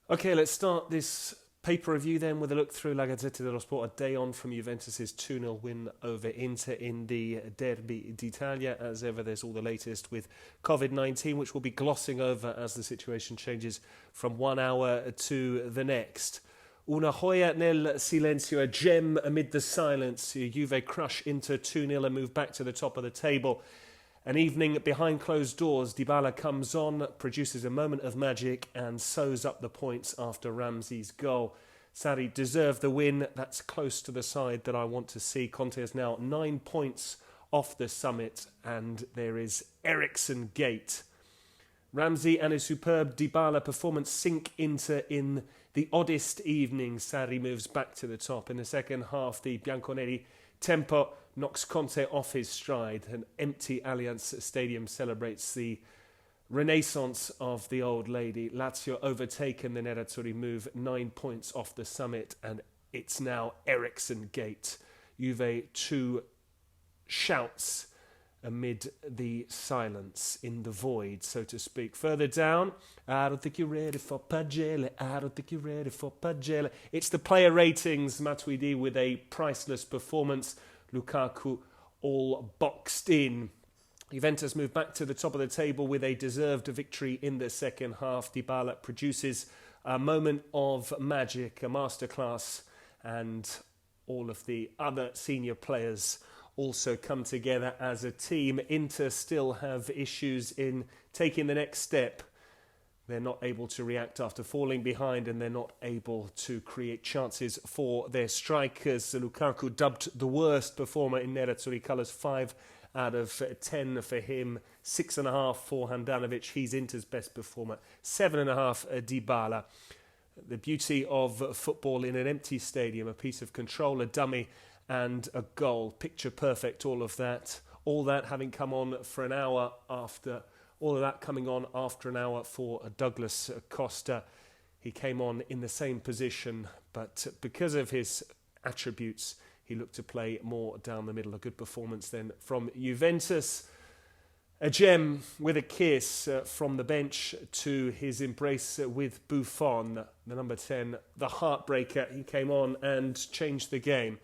Okay, let's start this paper review then with a look through La Gazzetta dello Sport a day on from Juventus' 2-0 win over Inter in the Derby d'Italia. As ever, there's all the latest with COVID-19, which we'll be glossing over as the situation changes from 1 hour to the next. Una joya nel silenzio, a gem amid the silence. Juve crush Inter 2-0 and move back to the top of the table. An evening behind closed doors, Dybala comes on, produces a moment of magic and sews up the points after Ramsey's goal. Sarri deserved the win. That's close to the side that I want to see. Conte is now 9 points off the summit and there is Eriksen Gate. Ramsey and a superb Dybala performance sink Inter in the oddest evening. Sarri moves back to the top. In the second half, the Bianconeri tempo knocks Conte off his stride. An empty Allianz Stadium celebrates the renaissance of the old lady. Lazio overtaken, the Nerazzurri move 9 points off the summit, and it's now Eriksen Gate. Juve 2 shouts amid the silence, in the void, so to speak. Further down, I don't think you're ready for Pagelle, I don't think you're ready for Pagelle. It's the player ratings, Matuidi with a priceless performance. Lukaku all boxed in. Juventus move back to the top of the table with a deserved victory in the second half. Dybala produces a moment of magic, a masterclass, and all of the other senior players also come together as a team. Inter still have issues in taking the next step. They're not able to react after falling behind, and they're not able to create chances for their strikers. Lukaku, dubbed the worst performer in Nerazzurri colours, 5 out of 10 for him, 6.5 for Handanovic. He's Inter's best performer, 7.5 Dybala. The beauty of football in an empty stadium, a piece of control, a dummy and a goal. Picture perfect, all of that. All that having come on for an hour after... All of that coming on after an hour for Douglas Costa. He came on in the same position, but because of his attributes, he looked to play more down the middle. A good performance then from Juventus. A gem with a kiss from the bench to his embrace with Buffon, the number 10, the heartbreaker. He came on and changed the game.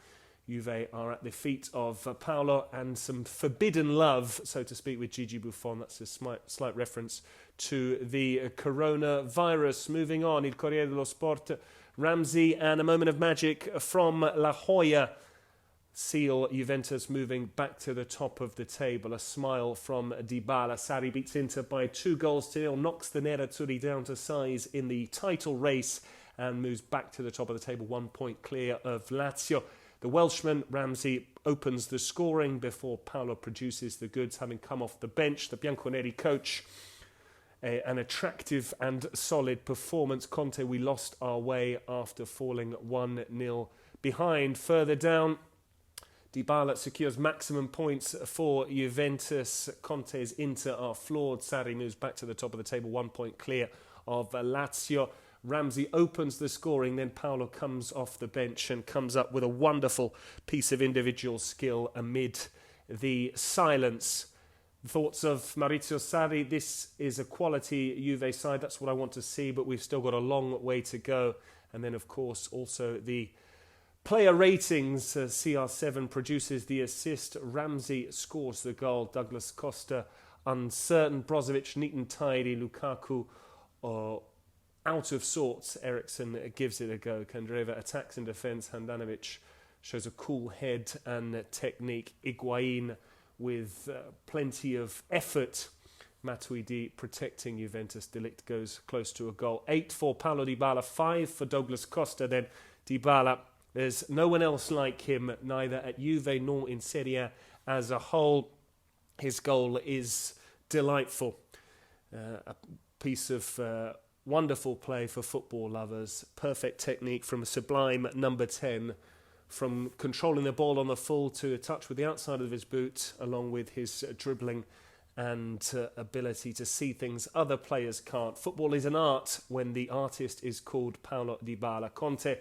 Juve are at the feet of Paolo and some forbidden love, so to speak, with Gigi Buffon. That's a slight reference to the coronavirus. Moving on, Il Corriere dello Sport, Ramsey and a moment of magic from La Joya seal Juventus moving back to the top of the table. A smile from Dybala. Sarri beats Inter by 2-0, knocks the Nerazzurri down to size in the title race and moves back to the top of the table, 1 point clear of Lazio. The Welshman, Ramsey, opens the scoring before Paolo produces the goods, having come off the bench. The Bianconeri coach, an attractive and solid performance. Conte, we lost our way after falling 1-0 behind. Further down, Dybala secures maximum points for Juventus. Conte's Inter are flawed. Sarri moves back to the top of the table, 1 point clear of Lazio. Ramsey opens the scoring, then Paolo comes off the bench and comes up with a wonderful piece of individual skill amid the silence. Thoughts of Maurizio Sarri? This is a quality Juve side, that's what I want to see, but we've still got a long way to go. And then, of course, also the player ratings. CR7 produces the assist, Ramsey scores the goal, Douglas Costa uncertain, Brozovic neat and tidy, Lukaku out of sorts. Eriksen gives it a go. Candreva attacks in defence. Handanovic shows a cool head and technique. Higuain with plenty of effort. Matuidi protecting Juventus. De Ligt goes close to a goal. 8 for Paulo Dybala, 5 for Douglas Costa. Then Dybala, there's no one else like him, neither at Juve nor in Serie A as a whole. His goal is delightful. A piece of... wonderful play for football lovers. Perfect technique from a sublime number 10. From controlling the ball on the full to a touch with the outside of his boot, along with his dribbling and ability to see things other players can't. Football is an art when the artist is called Paulo Dybala. Conte,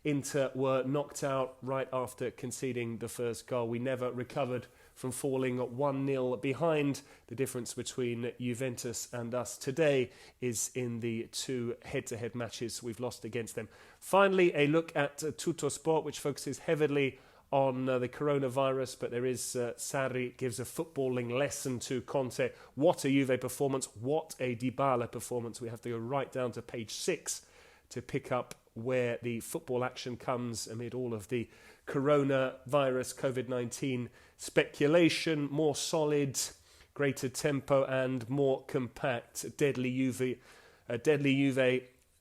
Inter were knocked out right after conceding the first goal. We never recovered from falling 1-0 behind. The difference between Juventus and us today is in the 2 head-to-head matches we've lost against them. Finally, a look at Tuttosport, which focuses heavily on the coronavirus, but there is Sarri gives a footballing lesson to Conte. What a Juve performance, what a Dybala performance. We have to go right down to page 6 to pick up where the football action comes amid all of the coronavirus, COVID-19 speculation. More solid, greater tempo and more compact. Deadly Juve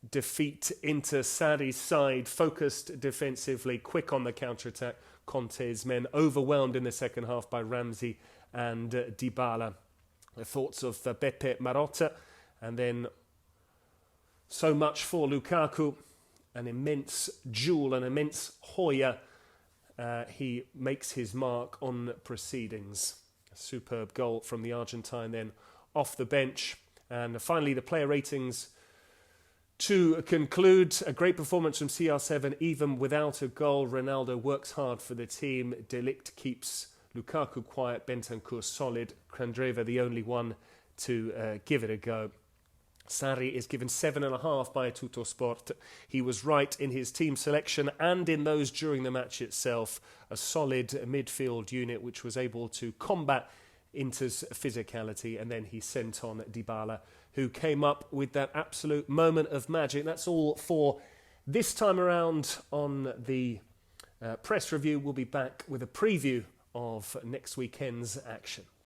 defeat Inter. Sarri's side focused defensively, quick on the counter-attack. Conte's men overwhelmed in the second half by Ramsey and Dybala. The thoughts of Beppe Marotta, and then so much for Lukaku. An immense jewel, an immense Hoya. He makes his mark on proceedings. A superb goal from the Argentine then off the bench. And finally, the player ratings to conclude. A great performance from CR7, even without a goal. Ronaldo works hard for the team. De Ligt keeps Lukaku quiet. Bentancur solid. Candreva the only one to give it a go. Sarri is given 7.5 by Tuttosport. He was right in his team selection and in those during the match itself. A solid midfield unit which was able to combat Inter's physicality, and then he sent on Dybala, who came up with that absolute moment of magic. That's all for this time around on the press review. We'll be back with a preview of next weekend's action.